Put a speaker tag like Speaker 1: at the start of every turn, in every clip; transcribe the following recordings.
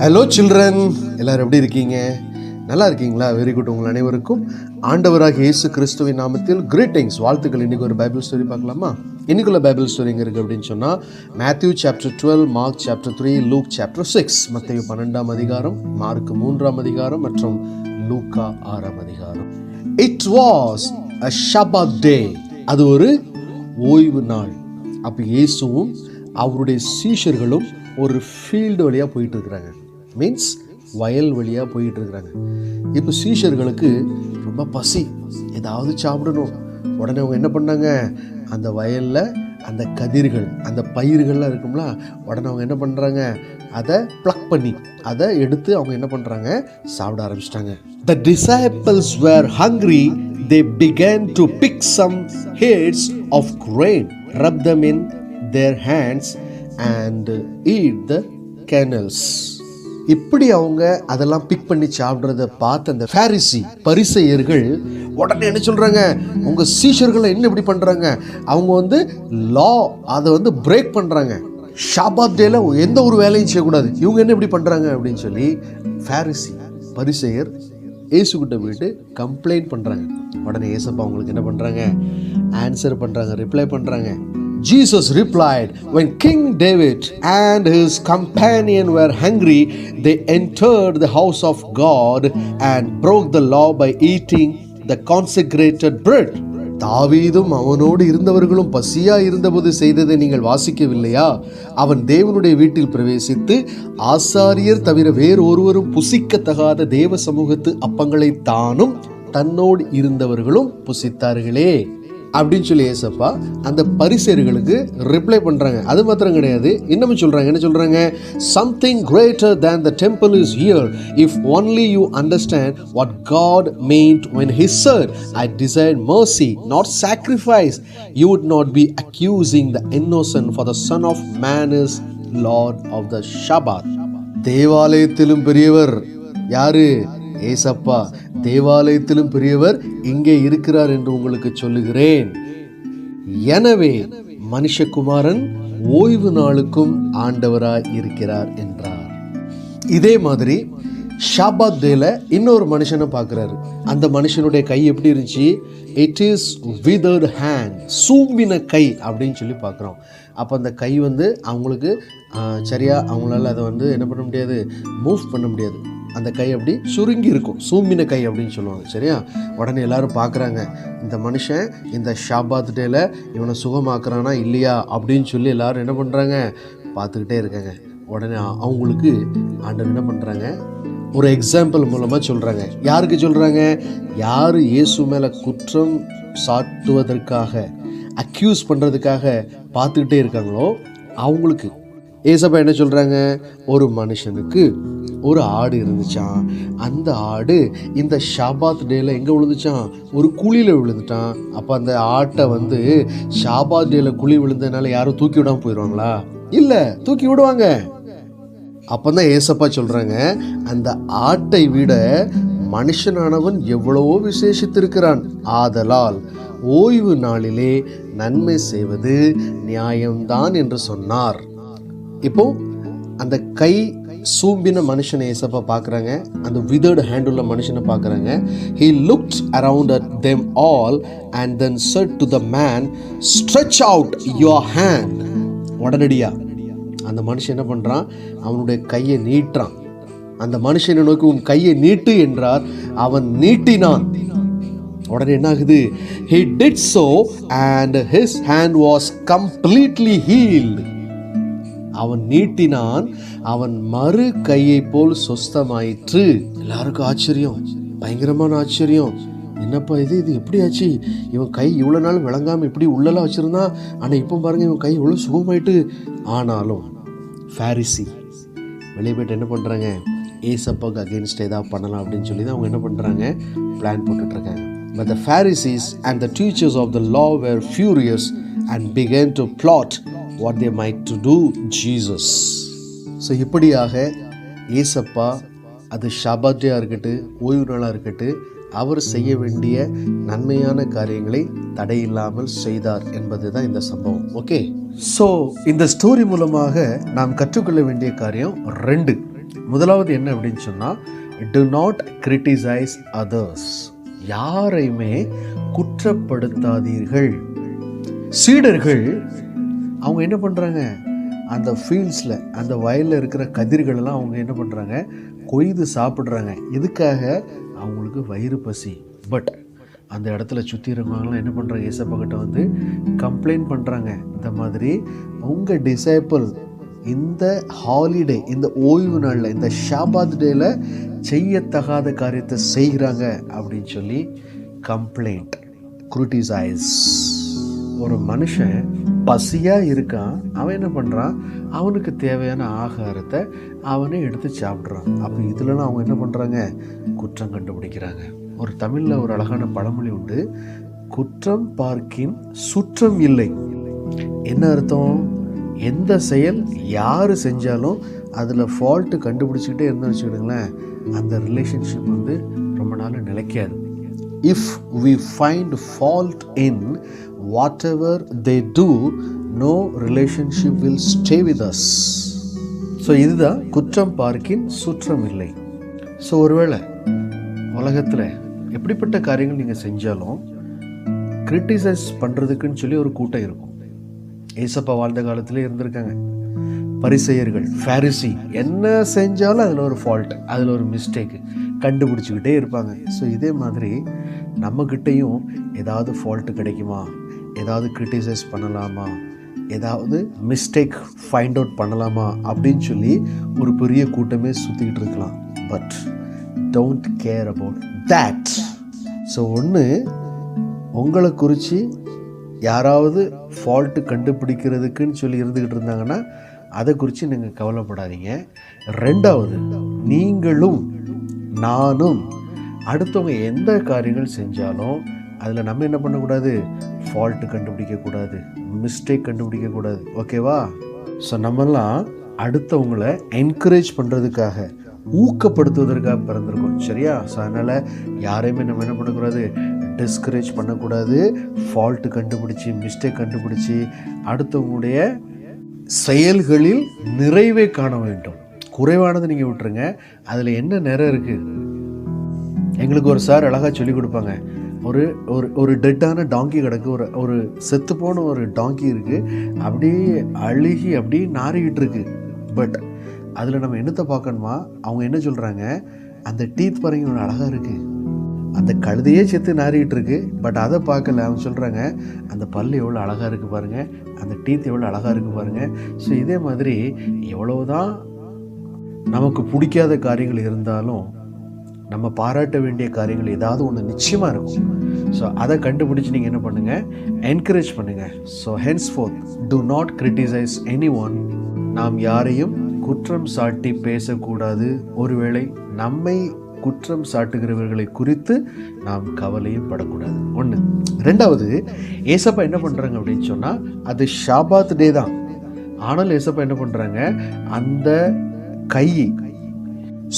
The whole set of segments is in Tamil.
Speaker 1: ஹலோ சில்ட்ரன், எல்லாரும் எப்படி இருக்கீங்க? நல்லா இருக்கீங்களா? Very good. உங்கள் அனைவருக்கும் ஆண்டவராக இயேசு கிறிஸ்துவின் நாமத்தில் கிரீட்டிங்ஸ், வாழ்த்துக்கள். இன்றைக்கி ஒரு பைபிள் ஸ்டோரி பார்க்கலாமா? இன்றைக்குள்ள பைபிள் ஸ்டோரி எங்கே இருக்குது அப்படின்னு சொன்னால், Matthew chapter 12, Mark chapter 3, Luke chapter 6. மத்தேயு 12ஆம் அதிகாரம், மார்க் 3ஆம் அதிகாரம் மற்றும் லூக்கா 6ஆம் அதிகாரம். இட் வாஸ் அ ஷபத் டே. அது ஒரு ஓய்வு நாள். அப்போ இயேசுவும் அவருடைய சீஷர்களும் ஒரு ஃபீல்டு வழியாக போயிட்டு இருக்கிறாங்க. மீன்ஸ் வயல் வழியாக போயிட்டு இருக்கிறாங்க. இப்போ சீஷர்களுக்கு ரொம்ப பசி, ஏதாவது சாப்பிடணும். உடனே அவங்க என்ன பண்ணாங்க, அந்த வயலில் அந்த கதிர்கள், அந்த பயிர்கள்லாம் இருக்கும்ல, உடனே அவங்க என்ன பண்ணுறாங்க, அதை ப்ளக் பண்ணி அதை எடுத்து அவங்க என்ன பண்ணுறாங்க, சாப்பிட ஆரம்பிச்சிட்டாங்க. The disciples were hungry. They began to pick some heads of grain, rub them in their hands and eat the kernels. இப்படி அவங்க அதெல்லாம் பிக் பண்ணி சாப்பிட்றத பார்த்து அந்த பரிசேயர்கள் உடனே என்ன சொல்றாங்க, உங்க சீஷர்களை என்ன இப்படி பண்றாங்க, அவங்க லா அதை பிரேக் பண்றாங்க. ஷாபாத் டேல எந்த ஒரு வேலையும் செய்யக்கூடாது, இவங்க என்ன இப்படி பண்றாங்க அப்படின்னு சொல்லி பரிசேயர் இயேசுகிட்ட போயிட்டு கம்ப்ளைண்ட் பண்றாங்க. உடனே இயேசப்பா அவங்களுக்கு என்ன பண்றாங்க, ஆன்சர் பண்றாங்க, ரிப்ளை பண்றாங்க. Jesus replied, when King David and his companion were hungry, they entered the house of God and broke the law by eating the consecrated bread. தாவீதும் அவனோடு இருந்தவர்களும் பசியா இருந்தபோது செய்ததை நீங்கள் வாசிக்கவில்லையா? அவன் தேவனுடைய வீட்டில் பிரவேசித்து ஆசாரியர் தவிர வேறு ஒருவரும் புசிக்கத்தகாத தேவ சமூகத்து அப்பங்களை தானும் தன்னோடு இருந்தவர்களும் புசித்தார்களே அப்படின்னு சொல்லி ஏசப்பா அந்த பரிசேயர்களுக்கு ரிப்ளை பண்றாங்க. அது மாத்திரம் கிடையாது, இன்னமும் சொல்றாங்க. என்ன சொல்றாங்க, something greater than the temple is here. If only you understand what God meant when he said, I desired mercy, not sacrifice, you would not be accusing the innocent, for the Son of Man is Lord of the Shabbat. தேவாலயத்திலும் பெரியவர் யாரு? ஏசப்பா. தேவாலயத்திலும் பெரியவர் இங்கே இருக்கிறார் என்று உங்களுக்கு சொல்லுகிறேன். எனவே மனுஷகுமாரன் ஓய்வு நாளுக்கும் ஆண்டவராய் இருக்கிறார் என்றார். இதே மாதிரி ஷாபாத் டேல இன்னொரு மனுஷனை பார்க்கிறாரு. அந்த மனுஷனுடைய கை எப்படி இருந்துச்சு? இட் இஸ் withered hand, சூம்பின கை அப்படின்னு சொல்லி பார்க்குறோம். அப்போ அந்த கை அவங்களுக்கு சரியா அவங்களால அதை என்ன பண்ண முடியாது, மூவ் பண்ண முடியாது. அந்த கை அப்படி சுருங்கி இருக்கும், சூம்பின கை அப்படின்னு சொல்லுவாங்க. சரியா? உடனே எல்லாரும் பார்க்குறாங்க, இந்த மனுஷன் இந்த ஷாபாத் டேல இவனை சுகமாக்குறானா இல்லையா அப்படின்னு சொல்லி எல்லாரும் என்ன பண்ணுறாங்க, பார்த்துக்கிட்டே இருக்காங்க. உடனே அவங்களுக்கு ஆண்டவர் என்ன பண்ணுறாங்க, ஒரு எக்ஸாம்பிள் மூலமாக சொல்கிறாங்க. யாருக்கு சொல்கிறாங்க? யார் இயேசு மேலே குற்றம் சாட்டுவதற்காக, அக்யூஸ் பண்ணுறதுக்காக பார்த்துக்கிட்டே இருக்காங்களோ அவங்களுக்கு ஏசப்பா என்ன சொல்கிறாங்க, ஒரு மனுஷனுக்கு ஒரு ஆடு இருந்துச்சான். அந்த ஆடு இந்த ஷாபாத் டேல எங்கே விழுந்துச்சான்? ஒரு குழியில் விழுந்துட்டான். அப்போ அந்த ஆட்டை ஷாபாத் டேல குழி விழுந்ததுனால யாரும் தூக்கி விடாமல் போயிடுவாங்களா? இல்லை, தூக்கி விடுவாங்க. அப்போ தான் ஏசப்பா சொல்கிறாங்க, அந்த ஆட்டை விட மனுஷனானவன் எவ்வளவோ விசேஷித்திருக்கிறான். ஆதலால் ஓய்வு நாளிலே நன்மை செய்வது நியாயம்தான் என்று சொன்னார். இப்போ அந்த கை சூம்பின மனுஷனை ஏசப்பா பார்க்குறாங்க, அந்த withered hand உள்ள மனுஷனை பார்க்குறாங்க. He looked around at them all and then said to the man, stretch out your hand. உடனடியா அந்த மனுஷன் என்ன பண்ணுறான், அவனுடைய கையை நீட்டுறான். அந்த மனுஷனை நோக்கி உன் கையை நீட்டு என்றார். அவன் நீட்டினான். உடனே என்ன ஆகுது, he did so and his hand was completely healed. அவன் நீட்டினான், அவன் மறு கையை போல் சொஸ்தமாயிற்று. எல்லாருக்கும் ஆச்சரியம், பயங்கரமான ஆச்சரியம். என்னப்பா இது எப்படி ஆச்சு? இவன் கை இவ்வளோ நாள் விளங்காமல் இப்படி உள்ளலாம் வச்சுருந்தான், ஆனால் இப்போ பாருங்கள் இவன் கை இவ்வளோ சுகமாயிட்டு. ஆனாலும் ஃபாரிசி வெளியே போய்ட்டு என்ன பண்ணுறாங்க, ஏசப்பாவுக்கு அகெயின்ஸ்ட் ஏதாவது பண்ணலாம் அப்படின்னு சொல்லி தான் அவங்க என்ன பண்ணுறாங்க, பிளான் போட்டுட்ருக்காங்க. But the Pharisees and the teachers of the law were furious and began to plot what they might to do Jesus. So இப்படியாக ஏசப்பா அது ஷாபாத் டேயாக இருக்கட்டும், ஓய்வு நாளாக இருக்கட்டும், அவர் செய்ய வேண்டிய நன்மையான காரியங்களை தடையில்லாமல் செய்தார் என்பது தான் இந்த சம்பவம். ஓகே, ஸோ இந்த ஸ்டோரி மூலமாக நாம் கற்றுக்கொள்ள வேண்டிய காரியம் 2. முதலாவது என்ன அப்படின்னு சொன்னால், do not criticize others. யாரையுமே குற்றப்படுத்தாதீர்கள். சீடர்கள் அவங்க என்ன பண்ணுறாங்க, அந்த ஃபீல்ட்ஸில், அந்த வயலில் இருக்கிற கதிர்களெல்லாம் அவங்க என்ன பண்ணுறாங்க, கொய்து சாப்பிட்றாங்க. இதுக்காக அவங்களுக்கு வயிறு பசி. பட் அந்த இடத்துல சுற்றி இருக்கிறவங்களாம் என்ன பண்ணுறாங்க, ஏசப்பா கிட்ட வந்து கம்ப்ளைண்ட் பண்ணுறாங்க. இந்த மாதிரி உங்கள் டிசைபிள் இந்த ஹாலிடே, இந்த ஓய்வு நாளில், இந்த ஷாபாத் டேல செய்யத்தகாத காரியத்தை செய்கிறாங்க அப்படின்னு சொல்லி கம்ப்ளைண்ட், கிரிட்டிசைஸ். ஒரு மனுஷன் பசியாக இருக்கான், அவன் என்ன பண்ணுறான், அவனுக்கு தேவையான ஆகாரத்தை அவனே எடுத்து சாப்பிட்றான். அப்போ இதுலலாம் அவங்க என்ன பண்ணுறாங்க, குற்றம் கண்டுபிடிக்கிறாங்க. ஒரு தமிழில் ஒரு அழகான பழமொழி உண்டு, குற்றம் பார்க்கின் சுற்றம் இல்லை. என்ன அர்த்தம், எந்த செயல் யார் செஞ்சாலும் அதில் ஃபால்ட்டு கண்டுபிடிச்சிக்கிட்டே இருந்தோம்னு வச்சுக்கிடுங்களேன், அந்த ரிலேஷன்ஷிப் வந்து ரொம்ப நாள் நிலைக்காது. If we find fault in whatever they do, no relationship will stay with us. So இதுதான் குற்றம் பார்க்கின் சுற்றம் இல்லை. ஸோ ஒருவேளை உலகத்தில் எப்படிப்பட்ட காரியங்கள் நீங்கள் செஞ்சாலும் கிரிட்டிசைஸ் பண்ணுறதுக்குன்னு சொல்லி ஒரு கூட்டம் இருக்கும். ஏசப்பா வாழ்ந்த காலத்திலே இருந்திருக்காங்க. பரிசேயர்கள், ஃபேரிசி, என்ன செஞ்சாலும் அதில் ஒரு ஃபால்ட், அதில் ஒரு மிஸ்டேக்கு கண்டுபிடிச்சிக்கிட்டே இருப்பாங்க. ஸோ இதே மாதிரி நம்மக்கிட்டையும் ஏதாவது ஃபால்ட்டு கிடைக்குமா, ஏதாவது கிரிட்டிசைஸ் பண்ணலாமா, ஏதாவது மிஸ்டேக் ஃபைண்ட் அவுட் பண்ணலாமா அப்படின்னு சொல்லி ஒரு பெரிய கூட்டமே சுற்றிக்கிட்டு இருக்கலாம். But don't care about that. So ஒன்று, உங்களை குறித்து யாராவது ஃபால்ட்டு கண்டுபிடிக்கிறதுக்குன்னு சொல்லி இருந்துக்கிட்டு இருந்தாங்கன்னா அதை குறித்து நீங்கள் கவலைப்படாதீங்க. ரெண்டாவது, நீங்களும் நானும் அடுத்தவங்க எந்த காரியங்கள் செஞ்சாலும் அதில் நம்ம என்ன பண்ணக்கூடாது, ஃபால்ட்டு கண்டுபிடிக்கக்கூடாது, மிஸ்டேக் கண்டுபிடிக்கக்கூடாது. ஓகேவா? ஸோ நம்மெல்லாம் அடுத்தவங்களை என்கரேஜ் பண்ணுறதுக்காக, ஊக்கப்படுத்துவதற்காக பிறந்திருக்கோம். சரியா? ஸோ அதனால் யாரையுமே நம்ம என்ன பண்ணக்கூடாது, டிஸ்கரேஜ் பண்ணக்கூடாது. ஃபால்ட்டு கண்டுபிடிச்சி, மிஸ்டேக் கண்டுபிடிச்சி அடுத்தவங்களுடைய செயல்களில் நிறைவே காண வேண்டும். குறைவானது நீங்கள் விட்டுருங்க, அதில் என்ன நிறை இருக்குது. எங்களுக்கு ஒரு சார் அழகாக சொல்லி கொடுப்பாங்க, ஒரு ஒரு ஒரு டெட்டான டாங்கி கிடக்கு, ஒரு செத்து போன ஒரு டாங்கி இருக்குது, அப்படியே அழுகி அப்படியே நாறிக்கிட்டு இருக்கு. பட் அதில் நம்ம என்னத்தை பார்க்கணுமா, அவங்க என்ன சொல்கிறாங்க, அந்த டீத் பாருங்க அழகாக இருக்குது, அந்த கழுதையே செத்து நாறிக்கிட்டு இருக்கு. பட் அதை பார்க்கல, அவங்க சொல்கிறாங்க அந்த பல் எவ்வளோ அழகாக இருக்குது பாருங்கள், அந்த டீத் எவ்வளோ அழகாக இருக்குது பாருங்கள். ஸோ இதே மாதிரி எவ்வளவுதான் நமக்கு பிடிக்காத காரியங்கள் இருந்தாலும் நம்ம பாராட்ட வேண்டிய காரியங்கள் ஏதாவது ஒன்று நிச்சயமாக இருக்கும். ஸோ அதை கண்டுபிடிச்சி நீங்கள் என்ன பண்ணுங்கள், என்கரேஜ் பண்ணுங்கள். So henceforth do not criticise any one. நாம் யாரையும் குற்றம் சாட்டி பேசக்கூடாது. ஒருவேளை நம்மை குற்றம் சாட்டுகிறவர்களை குறித்து நாம் கவலையும் படக்கூடாது. ஒன்று. ரெண்டாவது, ஏசப்பா என்ன பண்ணுறாங்க அப்படின்னு சொன்னால், அது ஷாபாத் டே தான். ஆனால் ஏசப்பா என்ன பண்ணுறாங்க, அந்த கை,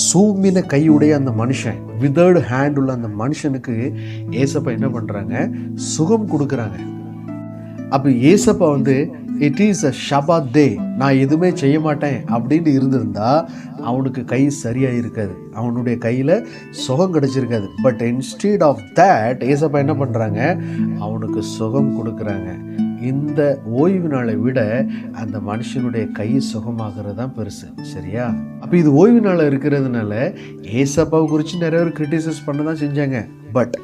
Speaker 1: சூமின கையுடைய அந்த மனுஷன், விதர்டு ஹேண்ட் உள்ள அந்த மனுஷனுக்கு ஏசப்பா என்ன பண்ணுறாங்க, சுகம் கொடுக்குறாங்க. அப்போ ஏசப்பா வந்து இட் இஸ் அ ஷபாத் டே, நான் எதுவுமே செய்ய மாட்டேன் அப்படின்னு இருந்திருந்தா அவனுக்கு கை சரியாக இருக்காது, அவனுடைய கையில் சுகம் கிடச்சிருக்காது. பட் இன்ஸ்டீட் ஆஃப் தேட் ஏசப்பா என்ன பண்ணுறாங்க, அவனுக்கு சுகம் கொடுக்குறாங்க. இந்த ஓய்வு நாளை விட அந்த மனுஷனுடைய கை சுகமாகிறது தான் பெருசு. சரியா? அப்போ இது ஓய்வு நாள் இருக்கிறதுனால ஏசப்பாவை குறித்து நிறைய பேர் கிரிட்டிசைஸ் பண்ண தான் செஞ்சாங்க. பட்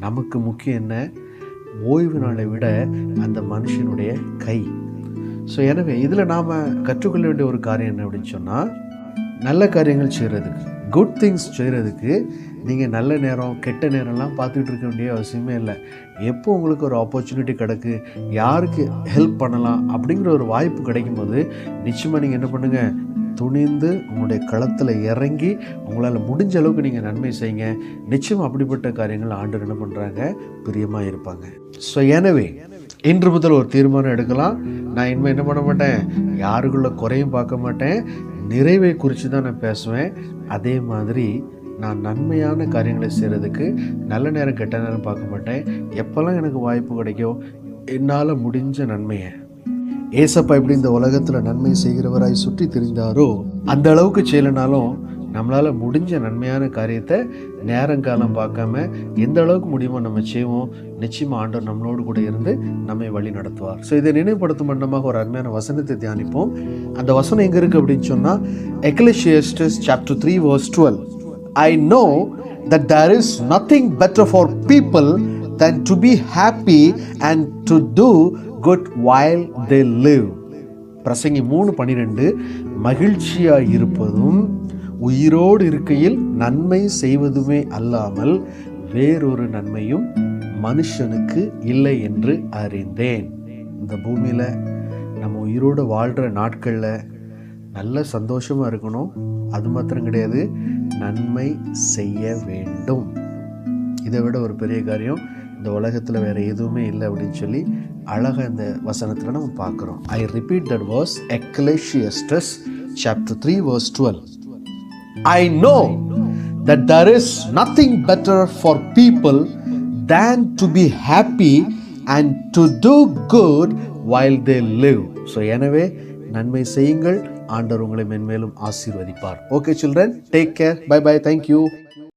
Speaker 1: நமக்கு முக்கியம் என்ன, ஓய்வு நாளை விட அந்த மனுஷனுடைய கை. ஸோ எனவே இதில் நாம் கற்றுக்கொள்ள வேண்டிய ஒரு காரியம் என்ன அப்படின்னு சொன்னால், நல்ல காரியங்கள் செய்கிறதுக்கு, குட் திங்ஸ் செய்கிறதுக்கு நீங்கள் நல்ல நேரம் கெட்ட நேரம்லாம் பார்த்துக்கிட்டு இருக்க வேண்டிய அவசியமே இல்லை. எப்போ உங்களுக்கு ஒரு ஆப்பர்ச்சுனிட்டி கிடக்கு, யாருக்கு ஹெல்ப் பண்ணலாம் அப்படிங்கிற ஒரு வாய்ப்பு கிடைக்கும்போது நிச்சயமாக நீங்கள் என்ன பண்ணுங்கள், துணிந்து உங்களுடைய களத்தில் இறங்கி உங்களால் முடிஞ்ச அளவுக்கு நீங்கள் நன்மை செய்யுங்க. நிச்சயம் அப்படிப்பட்ட காரியங்கள் ஆண்டவர் என்ன பண்ணுறாங்க, பிரியமாக இருப்பாங்க. ஸோ எனவே இன்று முதல் ஒரு தீர்மானம் எடுக்கலாம், நான் இனிமேல் என்ன பண்ண மாட்டேன், யாருக்குள்ள குறையும் பார்க்க மாட்டேன், நிறைவை குறித்து தான் நான் பேசுவேன். அதே மாதிரி நான் நன்மையான காரியங்களை செய்கிறதுக்கு நல்ல நேரம் கெட்ட நேரம் பார்க்க மாட்டேன். எப்போல்லாம் எனக்கு வாய்ப்பு கிடைக்கும், என்னால் முடிஞ்ச நன்மையை ஏசப்பா எப்படி இந்த உலகத்தில் நன்மை செய்கிறவராய் சுற்றி திரிந்தாரோ அந்த அளவுக்கு செய்யலைனாலும் நம்மளால் முடிஞ்ச நன்மையான காரியத்தை நேரங்காலம் பார்க்காம எந்த அளவுக்கு முடியுமோ நம்ம செய்வோம். நிச்சயமாக ஆண்டவர் நம்மளோடு கூட இருந்து நம்மை வழி நடத்துவார். ஸோ இதை நினைவுபடுத்தும் மண்டமாக ஒரு அருமையான வசனத்தை தியானிப்போம். அந்த வசனம் எங்கே இருக்குது அப்படின்னு சொன்னால் எக்லெசியாஸ்டஸ் chapter 3 verse 12. I know that there is nothing better for people than to be happy and to do good while they live. பிரசங்கி 3:12 மகிழ்ச்சியாக இருப்பதும் உயிரோடு இருக்கையில் நன்மை செய்வதுமே அல்லாமல் வேறொரு நன்மையும் மனுஷனுக்கு இல்லை என்று அறிந்தேன். இந்த பூமியில் நம்ம உயிரோடு வாழ்கிற நாட்களில் நல்ல சந்தோஷமாக இருக்கணும். அது மாத்திரம் கிடையாது, நன்மை செய்ய வேண்டும். இதை விட ஒரு பெரிய காரியம் இந்த உலகத்தில் வேறு எதுவுமே இல்லை அப்படின்னு சொல்லி அழகாக இந்த வசனத்தில் நம்ம பார்க்குறோம். I repeat that verse, Ecclesiastes chapter 3 verse 12. I know that there is nothing better for people than to be happy and to do good while they live. So எனவே நன்மை செய்யுங்கள், ஆண்டவர் உங்களை மென்மேலும் ஆசீர்வதிப்பார். Okay children, take care. Bye bye. Thank you.